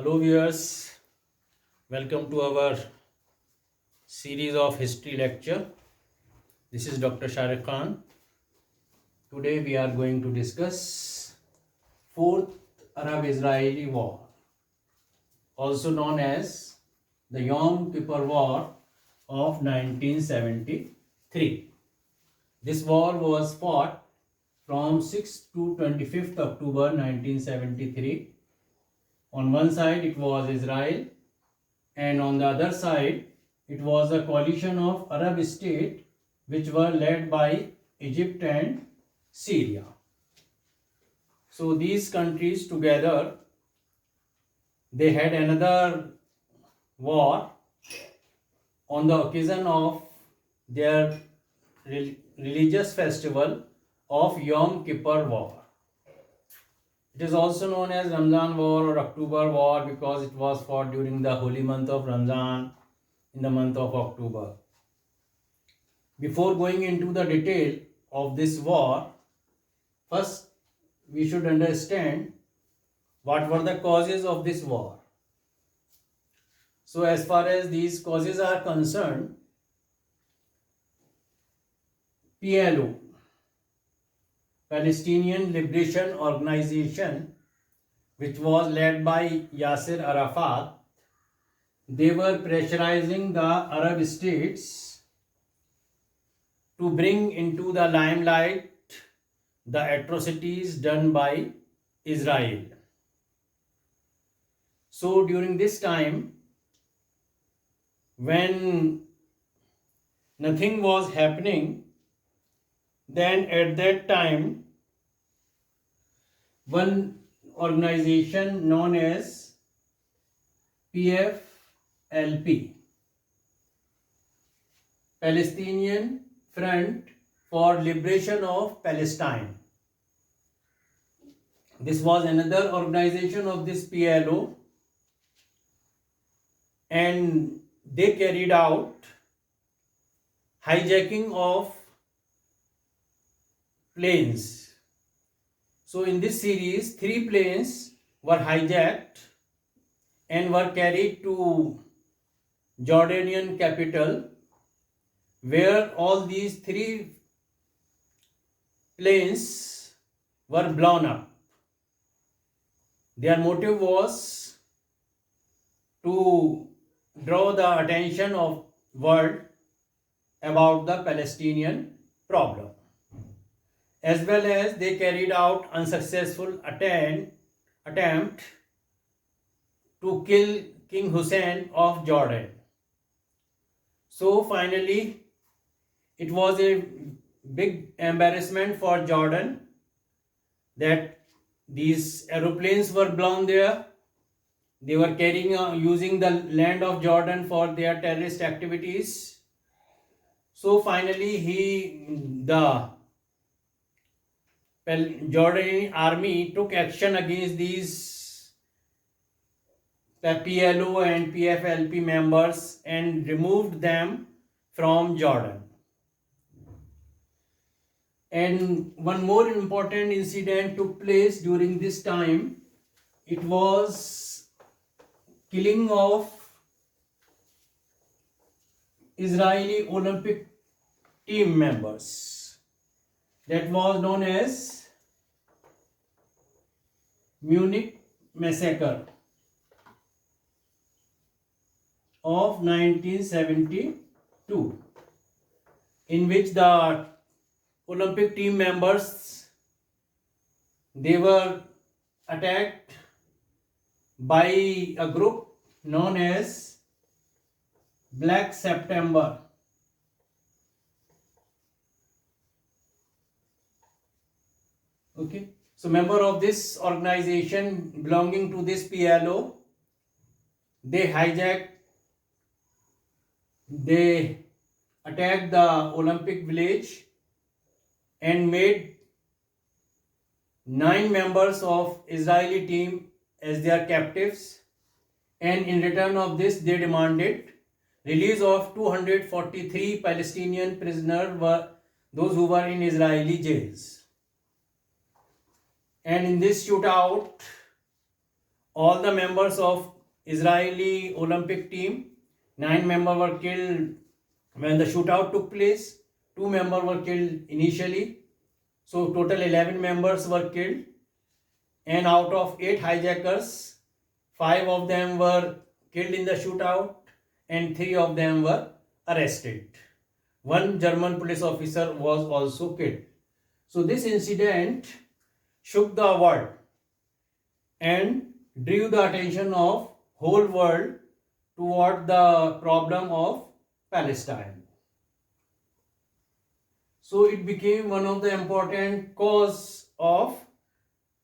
Hello viewers, welcome to our series of history lecture. This is Dr. Shahrukh Khan. Today we are going to discuss Fourth Arab-Israeli War, also known as the Yom Kippur War of 1973. This war was fought from 6th to 25th October 1973. On one side it was Israel, and on the other side it was a coalition of Arab states which were led by Egypt and Syria. So these countries together, they had another war on the occasion of their religious festival of Yom Kippur War. It is also known as Ramzan War or October War because it was fought during the holy month of Ramzan in the month of October. Before going into the detail of this war, first we should understand what were the causes of this war. So as far as these causes are concerned, PLO, Palestinian Liberation Organization, which was led by Yasser Arafat, they were pressurizing the Arab states to bring into the limelight the atrocities done by Israel. So during this time, when nothing was happening, then at that time one organization known as PFLP, Palestinian Front for Liberation of Palestine. This was another organization of this PLO, and they carried out hijacking of planes. So in this series, 3 planes were hijacked and were carried to Jordanian capital, where all these 3 planes were blown up. Their motive was to draw the attention of world about the Palestinian problem, as well as they carried out unsuccessful attempt to kill King Hussein of Jordan. So finally, it was a big embarrassment for Jordan that these aeroplanes were blown there. They were using the land of Jordan for their terrorist activities. So finally, the Jordanian army took action against these PLO and PFLP members and removed them from Jordan. And one more important incident took place during this time. It was killing of Israeli Olympic team members. That was known as Munich Massacre of 1972, in which the Olympic team members, they were attacked by a group known as Black September. Okay, so member of this organization belonging to this PLO, they attacked the Olympic village and made 9 members of Israeli team as their captives, and in return of this they demanded release of 243 Palestinian prisoners, those who were in Israeli jails. And in this shootout, all the members of Israeli Olympic team. 9 members were killed when the shootout took place. 2 members were killed initially. So total 11 members were killed. And out of 8 hijackers, 5 of them were killed in the shootout and 3 of them were arrested. One German police officer was also killed. So this incident shook the world and drew the attention of whole world toward the problem of Palestine. So it became one of the important cause of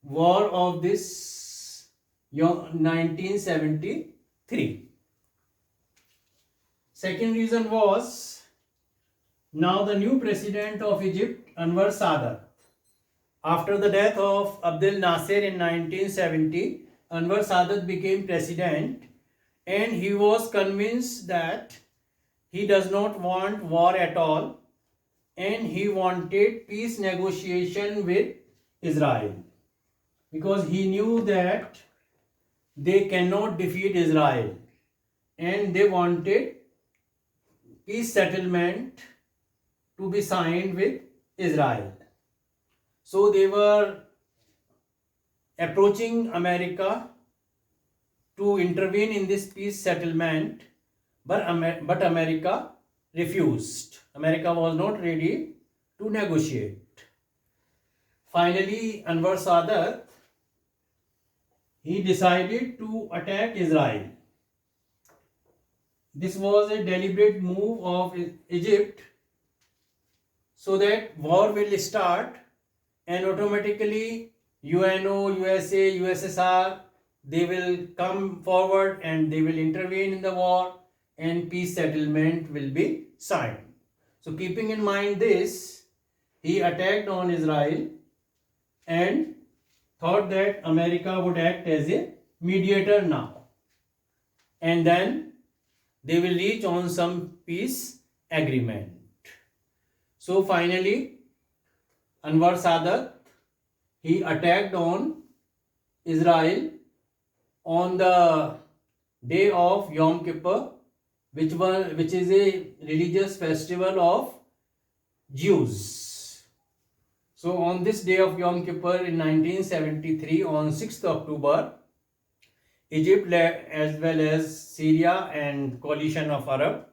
war of this 1973. Second reason was, now the new president of Egypt, Anwar Sadat. After the death of Abdel Nasser in 1970, Anwar Sadat became president and he was convinced that he does not want war at all and he wanted peace negotiation with Israel because he knew that they cannot defeat Israel and they wanted peace settlement to be signed with Israel. So they were approaching America to intervene in this peace settlement, but America refused. America was not ready to negotiate. Finally, Anwar Sadat, he decided to attack Israel. This was a deliberate move of Egypt so that war will start and automatically UNO, USA, USSR, they will come forward and they will intervene in the war and peace settlement will be signed. So keeping in mind this, he attacked on Israel and thought that America would act as a mediator now. And then they will reach on some peace agreement. So finally, Anwar Sadat, he attacked on Israel on the day of Yom Kippur, which is a religious festival of Jews. So on this day of Yom Kippur in 1973, on 6th October, Egypt as well as Syria and coalition of Arab,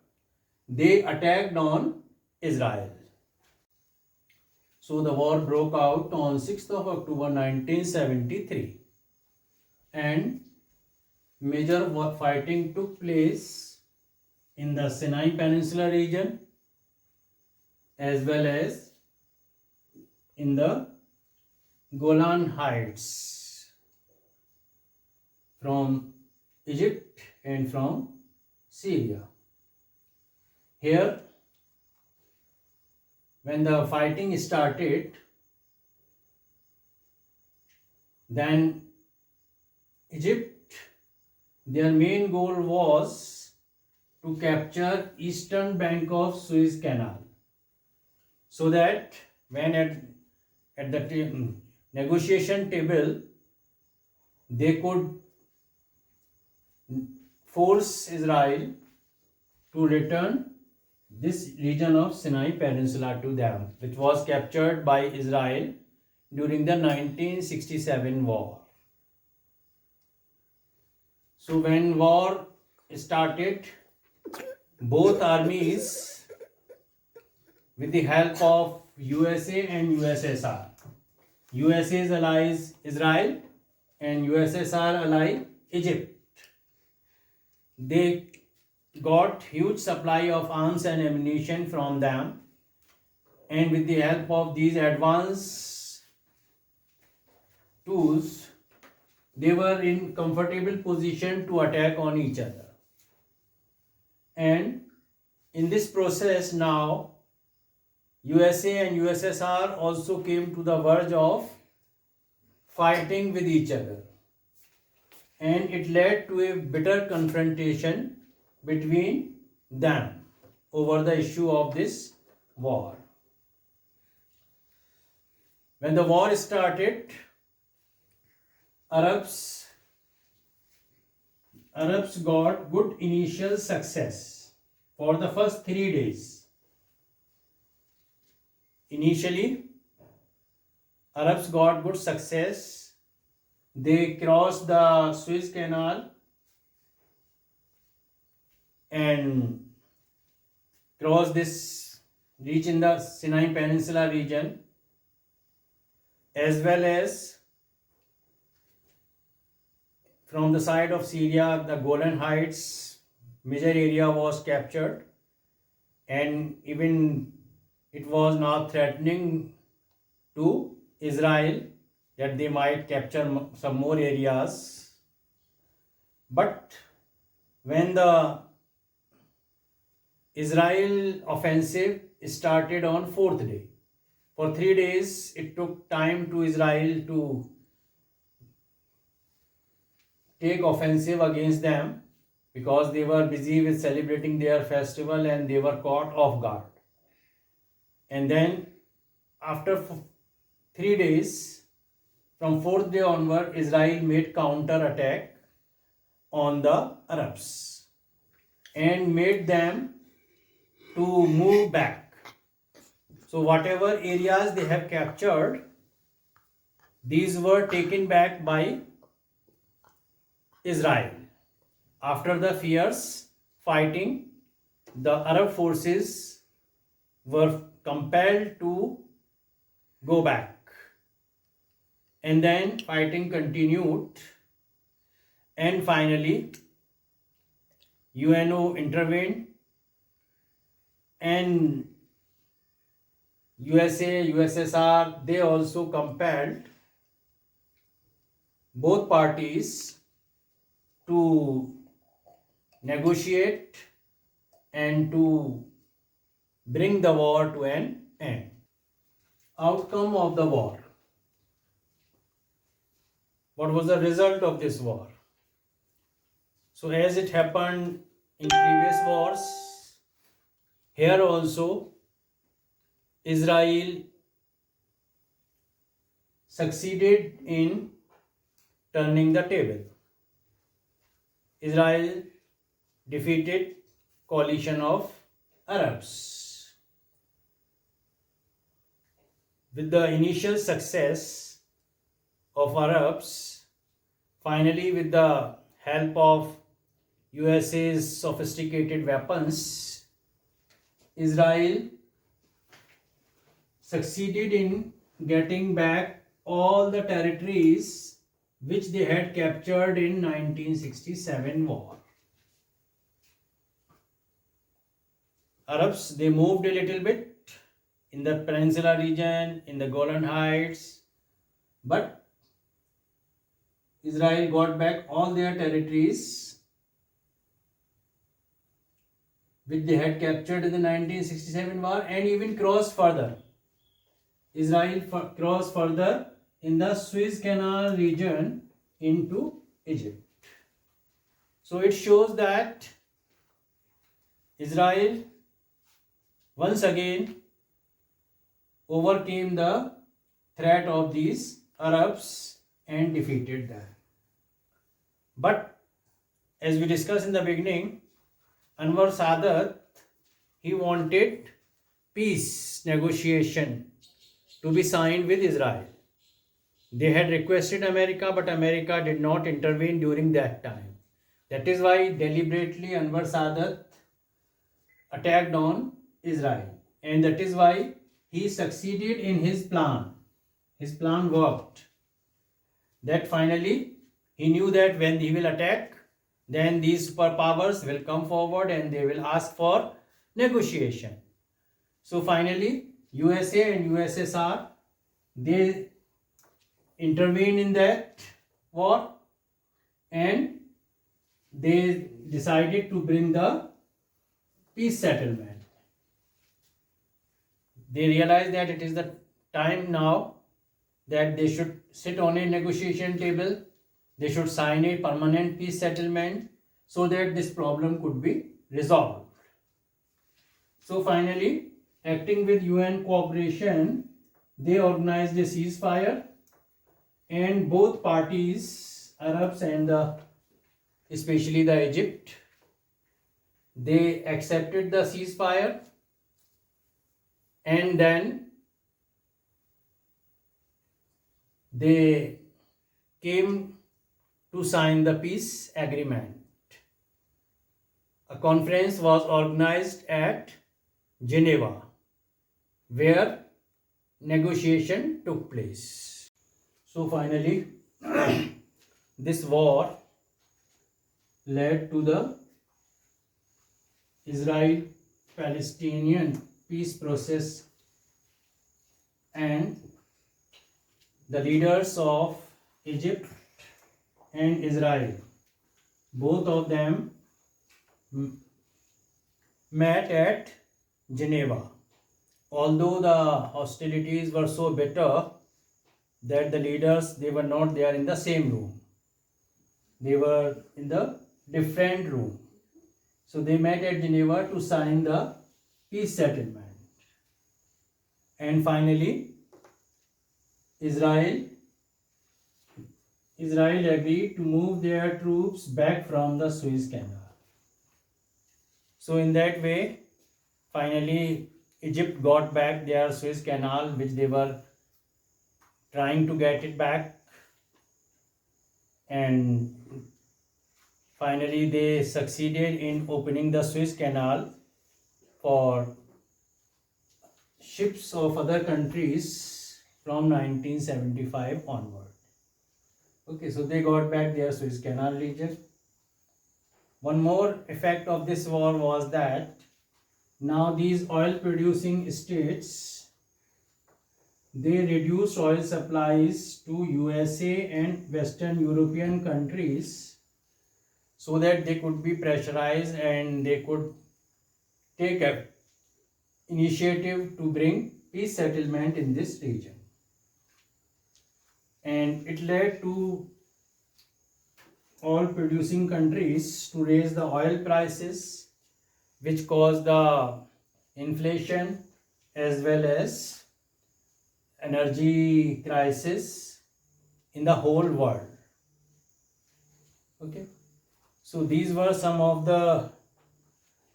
they attacked on Israel. So the war broke out on 6th of October 1973 and major fighting took place in the Sinai Peninsula region as well as in the Golan Heights from Egypt and from Syria. Here, when the fighting started, then Egypt, their main goal was to capture eastern bank of Suez Canal, so that when at the negotiation table, they could force Israel to return this region of Sinai Peninsula to them, which was captured by Israel during the 1967 war. So when war started, both armies, with the help of USA and USSR, USA's allies Israel and USSR ally Egypt, they got huge supply of arms and ammunition from them, and with the help of these advanced tools, they were in comfortable position to attack on each other. And in this process now, USA and USSR also came to the verge of fighting with each other, and it led to a bitter confrontation between them over the issue of this war. When the war started, Arabs Arabs got good initial success for the first 3 days. Initially, Arabs got good success. They crossed the Suez Canal and crossed this, reach in the Sinai Peninsula region, as well as from the side of Syria, the Golan Heights major area was captured, and even it was now threatening to Israel that they might capture some more areas. But when the Israel offensive started on 4th day, for 3 days it took time to Israel to take offensive against them, because they were busy with celebrating their festival and they were caught off guard. And then after 3 days, from 4th day onward, Israel made counter attack on the Arabs and made them to move back. So whatever areas they have captured, these were taken back by Israel. After the fierce fighting, the Arab forces were compelled to go back. And then fighting continued, and finally UNO intervened, and USA, USSR, they also compelled both parties to negotiate and to bring the war to an end. Outcome of the war. What was the result of this war? So as it happened in previous wars, here also Israel succeeded in turning the table. Israel defeated coalition of Arabs. With the initial success of Arabs, finally with the help of USA's sophisticated weapons, Israel succeeded in getting back all the territories which they had captured in 1967 war. Arabs, they moved a little bit in the peninsula region, in the Golan Heights, but Israel got back all their territories which they had captured in the 1967 war, and even crossed further. Israel crossed further in the Suez Canal region into Egypt. So it shows that Israel once again overcame the threat of these Arabs and defeated them. But as we discussed in the beginning, Anwar Sadat, he wanted peace negotiation to be signed with Israel. They had requested America, but America did not intervene during that time. That is why deliberately Anwar Sadat attacked on Israel, and that is why he succeeded in his plan. His plan worked. That finally he knew that when he will attack, then these superpowers will come forward and they will ask for negotiation. So finally USA and USSR, they intervened in that war and they decided to bring the peace settlement. They realized that it is the time now that they should sit on a negotiation table. They should sign a permanent peace settlement so that this problem could be resolved. So finally, acting with UN cooperation, they organized a ceasefire, and both parties, Arabs and the especially the Egypt, they accepted the ceasefire, and then they came to sign the peace agreement. A conference was organized at Geneva where negotiation took place. So finally, this war led to the Israel-Palestinian peace process, and the leaders of Egypt and Israel, both of them met at Geneva. Although the hostilities were so bitter that the leaders, they were not there in the same room. They were in the different room. So they met at Geneva to sign the peace settlement. And finally, Israel agreed to move their troops back from the Suez Canal. So in that way, finally, Egypt got back their Suez Canal, which they were trying to get it back. And finally, they succeeded in opening the Suez Canal for ships of other countries from 1975 onward. Okay, so they got back their Suez Canal region. One more effect of this war was that now these oil producing states, they reduced oil supplies to USA and Western European countries so that they could be pressurized and they could take an initiative to bring peace settlement in this region. And it led to oil producing countries to raise the oil prices, which caused the inflation as well as energy crisis in the whole world. Okay, so these were some of the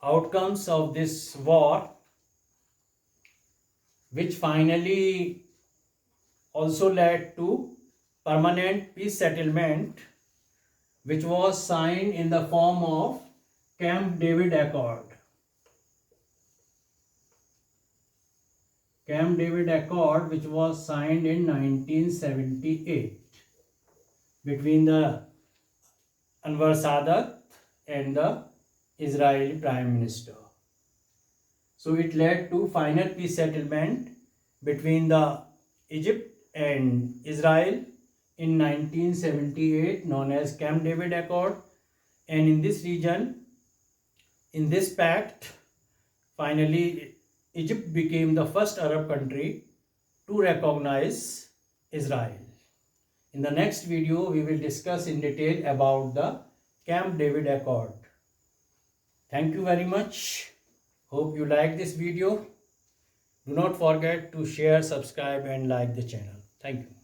outcomes of this war, which finally also led to permanent peace settlement, which was signed in the form of Camp David Accord. Camp David Accord, which was signed in 1978 between the Anwar Sadat and the Israeli Prime Minister. So it led to final peace settlement between the Egypt and Israel in 1978, known as Camp David Accord. And in this region, in this pact, finally Egypt became the first Arab country to recognize Israel. In the next video, we will discuss in detail about the Camp David Accord. Thank you very much. Hope you like this video. Do not forget to share, subscribe and like the channel. Thank you.